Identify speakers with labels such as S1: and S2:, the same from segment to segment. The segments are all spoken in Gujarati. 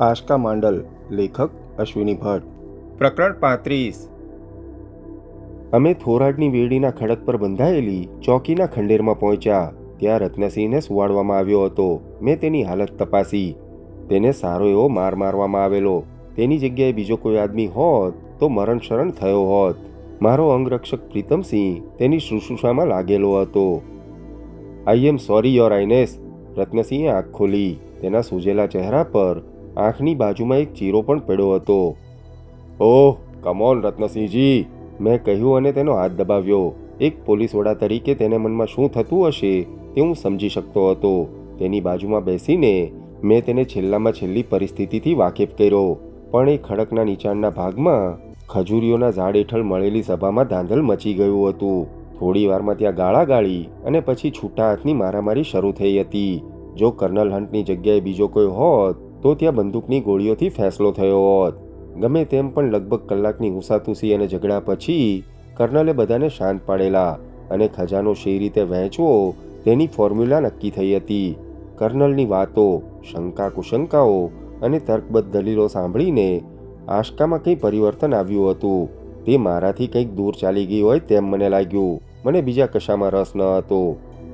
S1: આશકા માંડલ. લેખક અશ્વિની ભટ્ટ. પ્રકરણ 35. અમે થોરાડની વેડીના ખડક પર બંધાયેલી ચોકીના ખંડેરમાં પહોંચ્યા. ત્યાં રત્નસિંહને સુવાડવામાં આવ્યો હતો. મેં તેની હાલત તપાસી. તેને સારો એવો માર મારવામાં આવેલો. તેની જગ્યાએ બીજો કોઈ આદમી હોત તો મરણ શરણ થયો હોત. મારો અંગરક્ષક પ્રીતમસિંહ તેની શુશ્રૂષામાં લાગેલો હતો. આઈ એમ સોરી યોર આઈનેસ. રત્નસિંહે આંખ ખોલી. તેના સૂજેલા ચહેરા પર આંખની બાજુમાં એક ચીરો પણ પડ્યો હતો. ઓહ કમોન રત્નસિંહજી, મેં કહ્યું અને તેનો હાથ દબાવ્યો. એક પોલીસ વડા તરીકે તેને મનમાં શું થતું હશે તે હું સમજી શકતો હતો. તેની બાજુમાં બેસીને મેં તેને છેલ્લામાં છેલ્લી પરિસ્થિતિથી વાકેફ કર્યો. પણ એ ખડકના નીચાણના ભાગમાં ખજૂરીઓના ઝાડ હેઠળ મળેલી સભામાં ધાંધલ મચી ગયું હતું. થોડી વારમાં ત્યાં ગાળાગાળી અને પછી છૂટા હાથની મારામારી શરૂ થઈ હતી. જો કર્નલ હન્ટની જગ્યાએ બીજો કોઈ હોત તો ત્યાં બંદૂકની ગોળીઓથી ફેંસલો થયો હોત. ગમે તેમ પણ લગભગ કલાકની હુસાતુસી અને ઝઘડા પછી કર્નલે બધાને શાંત પાડેલા અને ખજાનો શી રીતે વહેંચવો તેની ફોર્મ્યુલા નક્કી થઈ હતી. કર્નલની વાતો, શંકા કુશંકાઓ અને તર્કબદ્ધ દલીલો સાંભળીને આશકામાં કંઈ પરિવર્તન આવ્યું હતું. તે મારાથી કંઈક દૂર ચાલી ગઈ હોય તેમ મને લાગ્યું. મને બીજા કશામાં રસ ન હતો.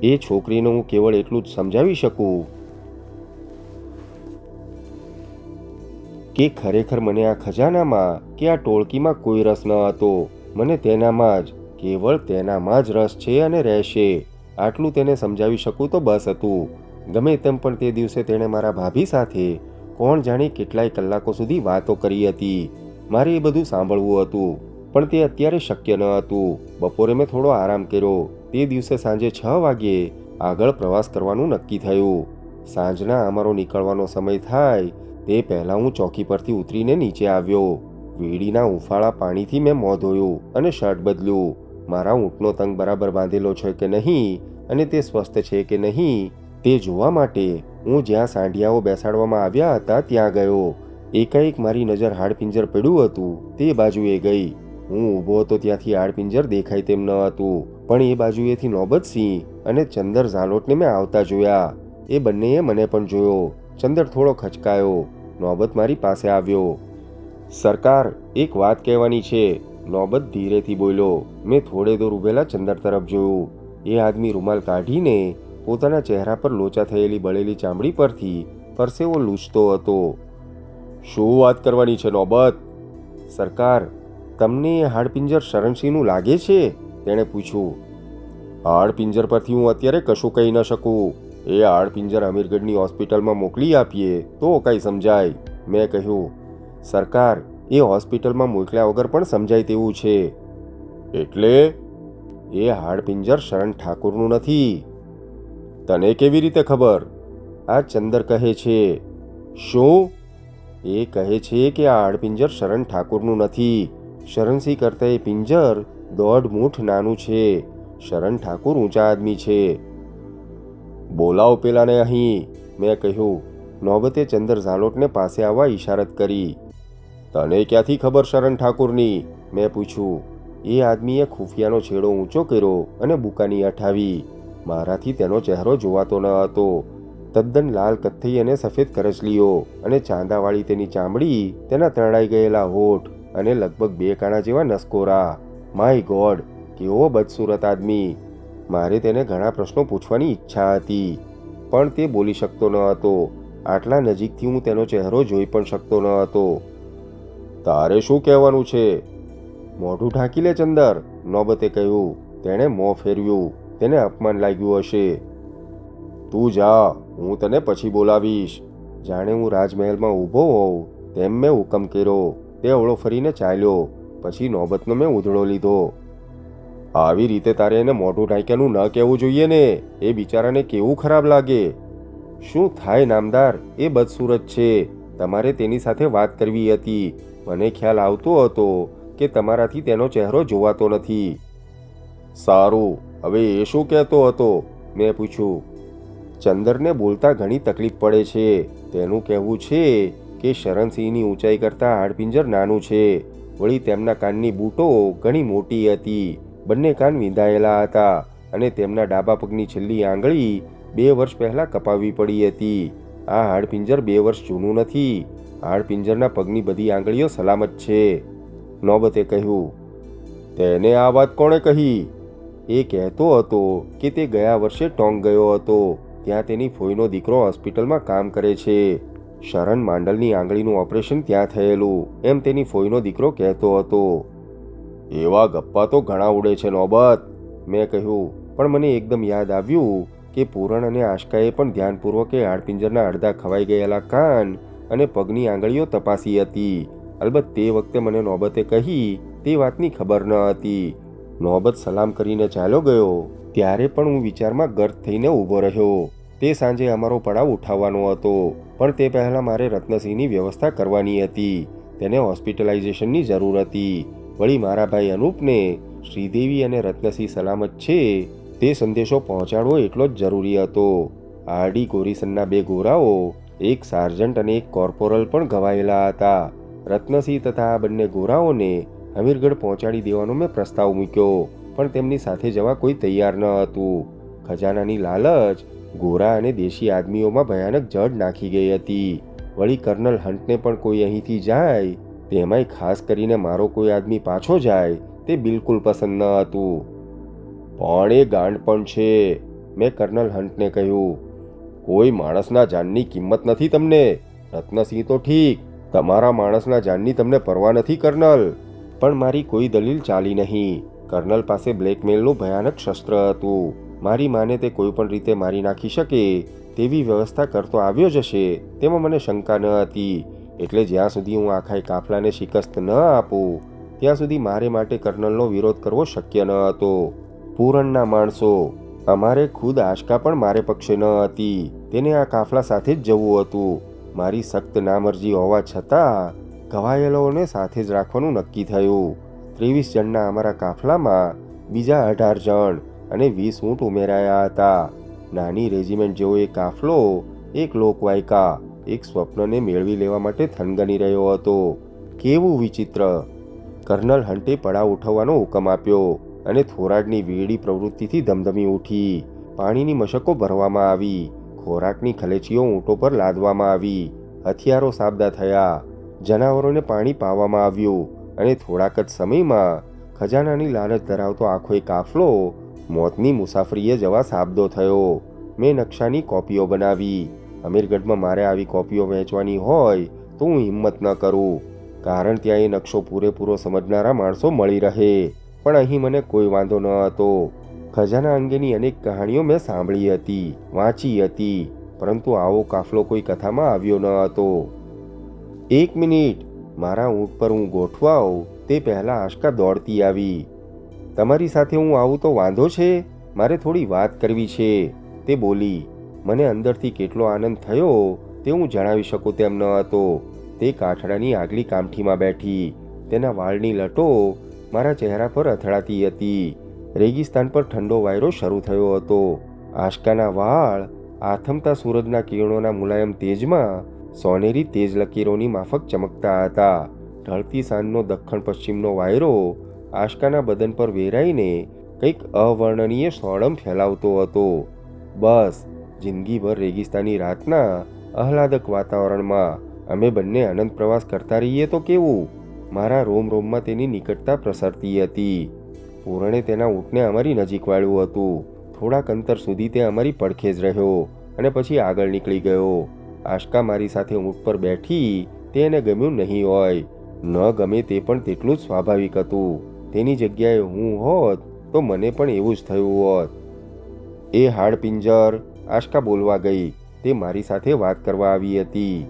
S1: એ છોકરીને હું કેવળ એટલું જ સમજાવી શકું કે ખરેખર મને આ ખજાનામાં કે આ ટોળકીમાં કોઈ રસ ન હતો. મને તેનામાં જ, કેવળ તેનામાં જ રસ છે અને રહેશે. આટલું તેને સમજાવી શકું તો બસ હતું. ગમે તેમ પણ તે દિવસે તેણે મારા ભાભી સાથે કોણ જાણે કેટલાય કલાકો સુધી વાતો કરી હતી. મારે એ બધું સાંભળવું હતું પણ તે અત્યારે શક્ય ન હતું. બપોરે મેં થોડો આરામ કર્યો. તે દિવસે સાંજે 6 વાગ્યે આગળ પ્રવાસ કરવાનું નક્કી થયું. સાંજના અમારો નીકળવાનો સમય થાય તે પહેલાં હું ચોકી પરથી ઉતરીને નીચે આવ્યો. વેડીના ઉફાળા પાણીથી મેં મોં ધોયું અને શર્ટ બદલ્યું. મારા ઊંટનો તંગ બરાબર બાંધેલો છે કે નહીં અને તે સ્વસ્થ છે કે નહીં તે જોવા માટે હું જ્યાં સાંઢિયાઓ બેસાડવામાં આવ્યા હતા ત્યાં ગયો. એકાએક મારી નજર હાડપિંજર પડ્યું હતું તે બાજુએ ગઈ. હું ઊભો હતો ત્યાંથી હાડપિંજર દેખાય તેમ ન હતું, પણ એ બાજુએથી નોબતસિંહ અને ચંદર ઝાલોટને મેં આવતા જોયા. એ બંનેએ મને પણ જોયો. ચંદર થોડો ખચકાયો. નોબત મારી પાસે આવ્યો. સરકાર, એક વાત કહેવાની છે, નોબત ધીરેથી બોલ્યો. મેં થોડે દૂર ઊભેલા ચંદર તરફ જોયું. એ આદમી રૂમાલ કાઢીને પોતાના ચહેરા પર લોચા થયેલી બળેલી ચામડી પરથી પરસેવો લૂછતો હતો. શું વાત કરવાની છે નોબત? સરકાર, તમને એ હાડપિંજર શરણસિંહનું લાગે છે? તેણે પૂછ્યું. હાડપિંજર પરથી હું અત્યારે કશું કહી ન શકું. એ હાડપિંજર અમીરગઢની હોસ્પિટલમાં મોકલી આપીએ તો કંઈ સમજાય, મેં કહ્યું. સરકાર, એ હોસ્પિટલમાં મોકલ્યા વગર પણ સમજાય તેવું છે. એટલે? એ હાડપિંજર શરણ ઠાકુરનું નથી. તને કેવી રીતે ખબર? આ ચંદર કહે છે. શું? એ કહે છે કે આ હાડપિંજર શરણ ઠાકુરનું નથી. શરણસિંહ કરતાં એ પિંજર 1.5 મૂઠ નાનું છે. શરણ ઠાકુર ઊંચા આદમી છે. બોલાવ પેલાને અહીં, મેં કહ્યું. નોબતે ચંદર ઝાલોટને પાસે આવવા ઇશારત કરી. તને ક્યાંથી ખબર શરણ ઠાકુરની? મેં પૂછ્યું. એ આદમીએ ખુફિયાનો છેડો ઊંચો કર્યો અને બુકાની અઠાવી. મારાથી તેનો ચહેરો જોવાતો ન હતો. તદ્દન લાલ કથ્થઈ અને સફેદ કરચલીઓ અને ચાંદાવાળી તેની ચામડી, તેના તણાઈ ગયેલા હોઠ અને લગભગ 2 કાણા જેવા નસકોરા. માય ગોડ, કેવો બદસુરત આદમી! મારે તેને ઘણા પ્રશ્નો પૂછવાની ઈચ્છા હતી પણ તે બોલી શકતો ન હતો. આટલા નજીકથી હું તેનો ચહેરો જોઈ પણ શકતો ન હતો. તારે શું કહેવાનું છે? મોઢું ઢાંકી લે ચંદર, નોબતે કહ્યું. તેણે મોં ફેરવ્યું. તેને અપમાન લાગ્યું હશે. તું જા, હું તને પછી બોલાવીશ. જાણે હું રાજમહેલમાં ઊભો હોઉં તેમ મેં હુકમ કર્યો. તે અવળો ફરીને ચાલ્યો. પછી નોબતનો મેં ઉધડો લીધો. આવી રીતે તારે એને મોઢું ઢાંક્યાનું ન કહેવું જોઈએ ને. એ બિચારાને કેવું ખરાબ લાગે. શું થાય નામદાર, એ બદસુરત છે. તમારે તેની સાથે વાત કરવી હતી. મને ખ્યાલ આવતો હતો કે તમારાથી તેનો ચહેરો જોવાતો નથી. સારું, હવે એ શું કહેતો હતો? મેં પૂછ્યું. ચંદરને બોલતા ઘણી તકલીફ પડે છે. તેનું કહેવું છે કે શરણસિંહની ઊંચાઈ કરતાં હાડપિંજર નાનું છે. વળી તેમના કાનની બૂટો ઘણી મોટી હતી. બંને કાન વિંધાયેલા હતા અને તેમના ડાબા પગની છેલ્લી આંગળી 2 વર્ષ પહેલાં કપાવવી પડી હતી. આ હાડપિંજર 2 વર્ષ જૂનું નથી. હાડપિંજરના પગની બધી આંગળીઓ સલામત છે, નોબતે કહ્યું. તેને આ વાત કોણે કહી? એ કહેતો હતો કે તે ગયા વર્ષે ટોંગ ગયો હતો. ત્યાં તેની ફોઈનો દીકરો હોસ્પિટલમાં કામ કરે છે. શરણ માંડલની આંગળીનું ઓપરેશન ત્યાં થયેલું, એમ તેની ફોઈનો દીકરો કહેતો હતો. એવા ગપ્પા તો ઘણા ઉડે છે નોબત, મેં કહ્યું. પણ મને એકદમ યાદ આવ્યું કે પૂરણ અને આશકાએ પણ ધ્યાનપૂર્વક એ હાડપિંજરના અડધા ખવાઈ ગયેલા કાન અને પગની આંગળીઓ તપાસી હતી. અલબત્ત તે વખતે મને નોબતે કહી તે વાતની ખબર ન હતી. નોબત સલામ કરીને ચાલ્યો ગયો ત્યારે પણ હું વિચારમાં ગર્ત થઈને ઊભો રહ્યો. તે સાંજે અમારો પડાવ ઉઠાવવાનો હતો, પણ તે પહેલાં મારે રત્નસિંહની વ્યવસ્થા કરવાની હતી. તેને હોસ્પિટલાઇઝેશનની જરૂર હતી. વળી મારા ભાઈ અનૂપને શ્રીદેવી અને રત્નસિંહ સલામત છે તે સંદેશો પહોંચાડવો એટલો જ જરૂરી હતો. આરડી ગોરીસનના 2 ગોરાઓ, એક સાર્જન્ટ અને એક કોર્પોરલ પણ ઘવાયેલા હતા. રત્નસિંહ તથા આ બંને ગોરાઓને અમીરગઢ પહોંચાડી દેવાનો મેં પ્રસ્તાવ મૂક્યો, પણ તેમની સાથે જવા કોઈ તૈયાર ન હતું. ખજાનાની લાલચ ગોરા અને દેશી આદમીઓમાં ભયાનક જડ નાખી ગઈ હતી. વળી કર્નલ હન્ટને પણ કોઈ અહીંથી જાય, તેમાંય ખાસ કરીને મારો કોઈ આદમી પાછો જાય, તે બિલકુલ પસંદ ન હતું. પણ એ ગાંડ પણ છે, મેં કર્નલ હન્ટને કહ્યું. કોઈ માણસના જાનની કિંમત નથી તમને. રત્નસિંહ તો ઠીક, તમારા માણસના જાનની તમને પરવા નથી કર્નલ. પણ મારી કોઈ દલીલ ચાલી નહીં. કર્નલ પાસે બ્લેકમેલનું ભયાનક શસ્ત્ર હતું. મારી માને તે કોઈ પણ રીતે મારી નાખી શકે તેવી વ્યવસ્થા કરતો આવ્યો જ હશે તેમાં મને શંકા ન હતી. એટલે જ્યાં સુધી હું આખા કાફલાને શિકસ્ત ન આપું ત્યાં સુધી મારે માટે કર્નલનો વિરોધ કરવો શક્ય ન હતો. પૂરણના માણસો, અમારે ખુદ આશકા પણ મારે પક્ષે ન હતી. તેને આ કાફલા સાથે જ જવું હતું. મારી સખ્ત નામરજી હોવા છતાં ઘવાયેલોને સાથે જ રાખવાનું નક્કી થયું. 23 જણના અમારા કાફલામાં બીજા 18 જણ અને 20 ઊંટ ઉમેરાયા હતા. નાની રેજિમેન્ટ જેવો એ કાફલો એક લોકવાયકા, એક સ્વપ્નને મેળવી લેવા માટે થનગની રહ્યો હતો. કેવું વિચિત્ર! કર્નલ હન્ટે પડાવ ઉઠાવવાનો હુકમ આપ્યો અને થોરાડની વેડી પ્રવૃત્તિથી ધમધમી ઉઠી. પાણીની મશકો ભરવામાં આવી, ખોરાકની ખલેચીઓ ઊંટો પર લાદવામાં આવી, હથિયારો સાબદા થયા, જનાવરોને પાણી પાવામાં આવ્યું અને થોડાક જ સમયમાં ખજાનાની લાલચ ધરાવતો આખો એ કાફલો મોતની મુસાફરીએ જવા સાબદો થયો. મેં નકશાની કોપીઓ બનાવી. અમીરગઢમાં મારે આવી કોપીઓ વહેંચવાની હોય તો હું હિંમત ન કરું, કારણ ત્યાં એ નકશો પૂરેપૂરો સમજનારા માણસો મળી રહે. પણ અહીં મને કોઈ વાંધો ન હતો. ખજાના અંગેની અનેક કહાણીઓ મેં સાંભળી હતી, વાંચી હતી, પરંતુ આવો કાફલો કોઈ કથામાં આવ્યો ન હતો. 1 મિનિટ, મારા ઊંટ પર હું ગોઠવાઉં તે પહેલાં આશકા દોડતી આવી. તમારી સાથે હું આવું તો વાંધો છે? મારે થોડી વાત કરવી છે, તે બોલી. મને અંદરથી કેટલો આનંદ થયો તે હું જણાવી શકું તેમ ન હતો. તે કાઠડાની આગલી કામઠીમાં બેઠી. તેના વાળની લટો મારા ચહેરા પર અથડાતી હતી. રેગિસ્તાન પર ઠંડો વાયરો શરૂ થયો હતો. આશકાના વાળ આથમતા સૂરજના કિરણોના મુલાયમ તેજમાં સોનેરી તેજ લકીરોની માફક ચમકતા હતા. ઢળતી સાંજનો દક્ષિણ પશ્ચિમનો વાયરો આશકાના બદન પર વેરાઈને કંઈક અવર્ણનીય સોડમ ફેલાવતો હતો. બસ, જિંદગીભર રેગિસ્તાની રાતના આહલાદક વાતાવરણમાં અમે બંને અનંત પ્રવાસ કરતા રહીએ તો કેવું? મારા રોમ રોમમાં તેની નિકટતા પ્રસરતી હતી. પૂરણે તેના ઊંટને અમારી નજીક વાળ્યું હતું. થોડાક અંતર સુધી તે અમારી પડખે જ રહ્યો અને પછી આગળ નીકળી ગયો. આશકા મારી સાથે ઊંટ પર બેઠી તે એને ગમ્યું નહીં હોય. ન ગમે તે પણ તેટલું જ સ્વાભાવિક હતું. તેની જગ્યાએ હું હોત તો મને પણ એવું જ થયું હોત. એ હાડપિંજર, આશકા બોલવા ગઈ. તે મારી સાથે વાત કરવા આવી હતી.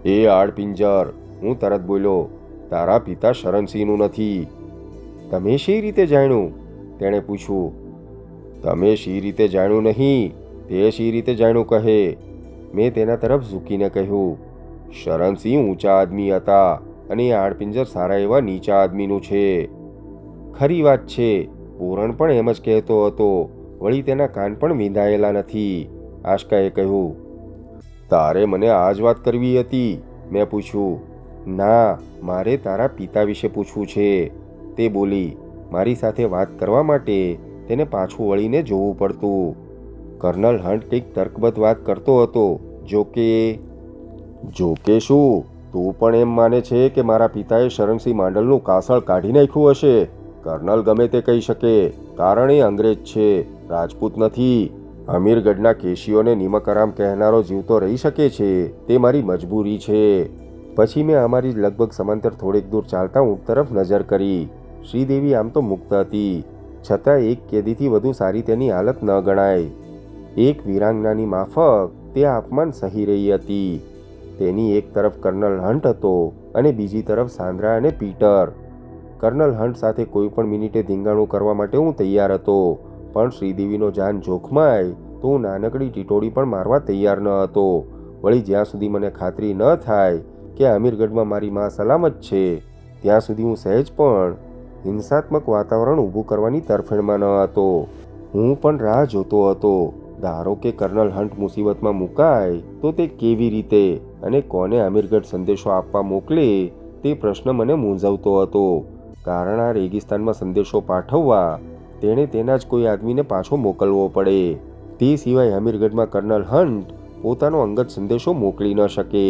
S1: એ હાડપિંજર, હું તરત બોલ્યો. તારા પિતા શરણસિંહનું નથી. તમે શી રીતે જાણ્યું? તેણે પૂછ્યું. તમે શી રીતે જાણ્યું નહીં, તે શી રીતે જાણ્યું કહે. મેં તેના તરફ ઝૂકીને કહ્યું. શરણસિંહ ઊંચા આદમી હતા અને એ હાડપિંજર સારા એવા નીચા આદમીનું છે. ખરી વાત છે, પૂરણ પણ એમ જ કહેતો હતો. વળી તેના કાન પણ વિંધાયેલા નથી, આશકાએ કહ્યું. તારે મને આ જ વાત કરવી હતી? મેં પૂછ્યું. ના, મારે તારા પિતા વિશે પૂછવું છે, તે બોલી. મારી સાથે વાત કરવા માટે તેને પાછું વળીને જોવું પડતું. કર્નલ હન્ટ કંઈક તર્કબદ્ધ વાત કરતો હતો. જો કે જો કે શું, તું પણ એમ માને છે કે મારા પિતાએ શરણસિંહ માંડલનું કાસળ કાઢી નાખ્યું હશે? કર્નલ ગમે તે કહી શકે, કારણ એ અંગ્રેજ છે, રાજપૂત નથી. અમીરગઢના કેશીઓને નિમક આરામ કહેનારો જીવતો રહી શકે છે, તે મારી મજબૂરી છે. પછી મેં અમારી લગભગ સમાંતર થોડેક દૂર ચાલતા ઊંટ તરફ નજર કરી. શ્રીદેવી આમ તો મુક્ત હતી, છતાં એક કેદીથી વધુ સારી તેની હાલત ન ગણાય. એક વીરાંગનાની માફક તે અપમાન સહી રહી હતી. તેની એક તરફ કર્નલ હન્ટ હતો અને બીજી તરફ સાન્ડ્રા અને પીટર. કર્નલ હન્ટ સાથે કોઈ પણ મિનિટે ધીંગાણું કરવા માટે હું તૈયાર હતો, પણ શ્રીદેવીનો જાન જોખમાય તો હું નાનકડી ટીટોડી પણ મારવા તૈયાર ન હતો. વળી જ્યાં સુધી મને ખાતરી ન થાય કે અમીરગઢમાં મારી માં સલામત છે, ત્યાં સુધી હું સહેજ પણ હિંસાત્મક વાતાવરણ ઊભું કરવાની તરફેણમાં ન હતો. હું પણ રાહ જોતો હતો. ધારો કે કર્નલ હન્ટ મુસીબતમાં મુકાય તો તે કેવી રીતે અને કોને અમીરગઢ સંદેશો આપવા મોકલે તે પ્રશ્ન મને મૂંઝવતો હતો. કારણ આ રેગિસ્તાનમાં સંદેશો પાઠવવા તેણે તેના જ કોઈ આદમીને પાછો મોકલવો પડે. તે સિવાય અમીરગઢમાં કર્નલ હન્ટ પોતાનો અંગત સંદેશો મોકલી ન શકે.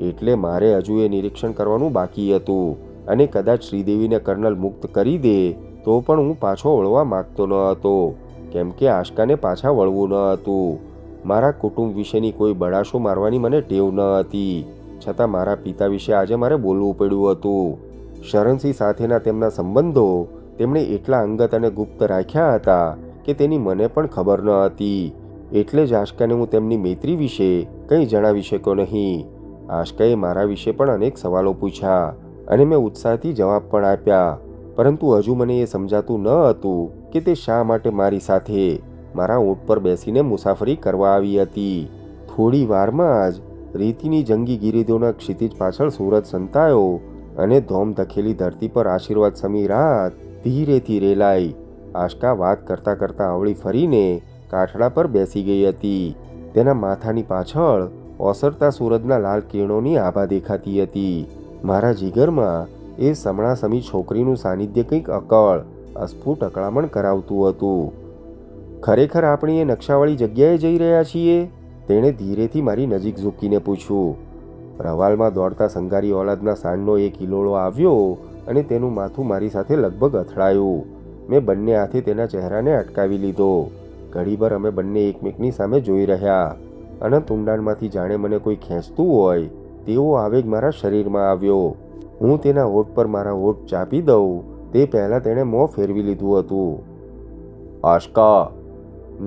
S1: એટલે મારે હજુ એ નિરીક્ષણ કરવાનું બાકી હતું, અને કદાચ શ્રીદેવીને કર્નલ મુક્ત કરી દે તો પણ હું પાછો વળવા માગતો ન હતો, કેમ કે આશકાને પાછા વળવું ન હતું. મારા કુટુંબ વિશેની કોઈ બળાશો મારવાની મને ટેવ ન હતી, છતાં મારા પિતા વિશે આજે મારે બોલવું પડ્યું હતું. શરણસિંહ સાથેના તેમના સંબંધો તેમણે એટલા અંગત અને ગુપ્ત રાખ્યા હતા કે તેની મને પણ ખબર ન હતી. એટલે જ આશકાને હું તેમની મૈત્રી વિશે કંઈ જણાવી શક્યો નહીં. આશકાએ મારા વિશે પણ અનેક સવાલો પૂછ્યા અને મેં ઉત્સાહથી જવાબ પણ આપ્યા, પરંતુ હજુ મને એ સમજાતું ન હતું કે તે શા માટે મારી સાથે મારા ઊંટ પર બેસીને મુસાફરી કરવા આવી હતી. થોડી વારમાં જ રેતીની જંગી ગિરિધોના ક્ષિતિજ પાછળ સૂરજ સંતાયો અને ધોમ ધખેલી ધરતી પર આશીર્વાદ સમી રાત ધીરેથી રેલાઈ. આશકા વાત કરતાં કરતાં આવળી ફરીને કાઠડા પર બેસી ગઈ હતી. તેના માથાની પાછળ ઓસરતા સૂરજના લાલ કિરણોની આભા દેખાતી હતી. મારા જીગરમાં એ સમણાસમી છોકરીનું સાનિધ્ય કંઈક અકળ, અસ્ફુટ અકળામણ કરાવતું હતું. ખરેખર આપણે એ નકશાવાળી જગ્યાએ જઈ રહ્યા છીએ? તેણે ધીરેથી મારી નજીક ઝૂકીને પૂછ્યું. રવાલમાં દોડતા સંગારી ઓલાદના સાંડનો એક હિલોળો આવ્યો અને તેનું માથું મારી સાથે લગભગ અથડાયું. મેં બંને હાથે તેના ચહેરાને અટકાવી લીધો. ઘડીભર અમે બંને એકમેકની સામે જોઈ રહ્યા. અનંત ઊંડાણમાંથી જાણે મને કોઈ ખેંચતું હોય તેવો આવેગ મારા શરીરમાં આવ્યો. હું તેના હોઠ પર મારા હોઠ ચાપી દઉં તે પહેલાં તેણે મોં ફેરવી લીધું હતું. આશકા!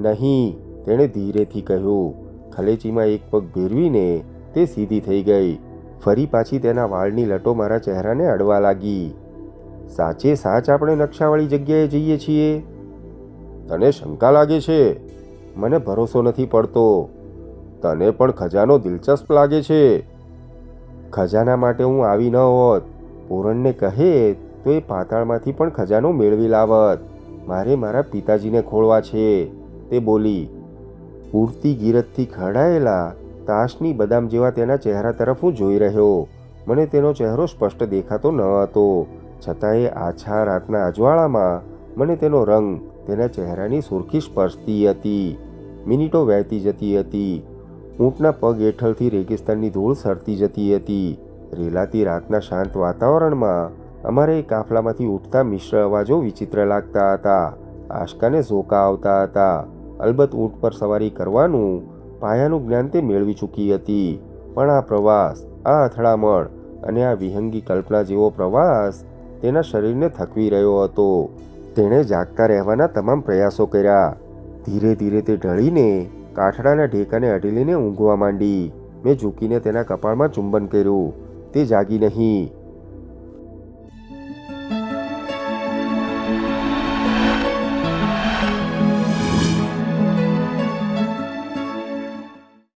S1: નહીં, તેણે ધીરેથી કહ્યું. ખલેચીમાં એક પગ ભેરવીને તે સીધી થઈ ગઈ. ફરી પાછી તેના વાળની લટો મારા ચહેરાને અડવા લાગી. સાચે સાચ આપણે નકશાવાળી જગ્યાએ જઈએ છીએ? તને શંકા લાગે છે? મને ભરોસો નથી પડતો. તને પણ ખજાનો દિલચસ્પ લાગે છે? ખજાના માટે હું આવી ન હોત. પૂરણને કહે તો એ પાતાળમાંથી પણ ખજાનો મેળવી લાવત. મારે મારા પિતાજીને ખોળવા છે, તે બોલી. ઉડતી ગીરજથી ખરડાયેલા તાશની બદામ જેવા તેના ચહેરા તરફ હું જોઈ રહ્યો. મને તેનો ચહેરો સ્પષ્ટ દેખાતો ન હતો, છતાં એ આછા રાતના અજવાળામાં મને તેનો રંગ, તેના ચહેરાની સુરખી સ્પર્શતી હતી. મિનિટો વહેતી જતી હતી. ઊંટના પગ હેઠળથી રેગિસ્તાનની ધૂળ સરતી જતી હતી. રેલાતી રાતના શાંત વાતાવરણમાં અમારે કાફલામાંથી ઉઠતા મિશ્ર અવાજો વિચિત્ર લાગતા હતા. આશકાને ઝોકા આવતા હતા. અલબત્ત ઊંટ પર સવારી કરવાનું પાયાનું જ્ઞાન તે મેળવી ચૂકી હતી, પણ આ પ્રવાસ, આ અથડામણ અને આ વિહંગી કલ્પના જેવો પ્રવાસ તેના શરીરને થકવી રહ્યો હતો. તેણે જાગતા રહેવાના તમામ પ્રયાસો કર્યા. ધીરે ધીરે તે ઢળીને કાઠડાના ઢેકાને અઢી લઈને ઊંઘવા માંડી. મેં ઝૂકીને તેના કપાળમાં ચુંબન કર્યું. તે જાગી નહીં.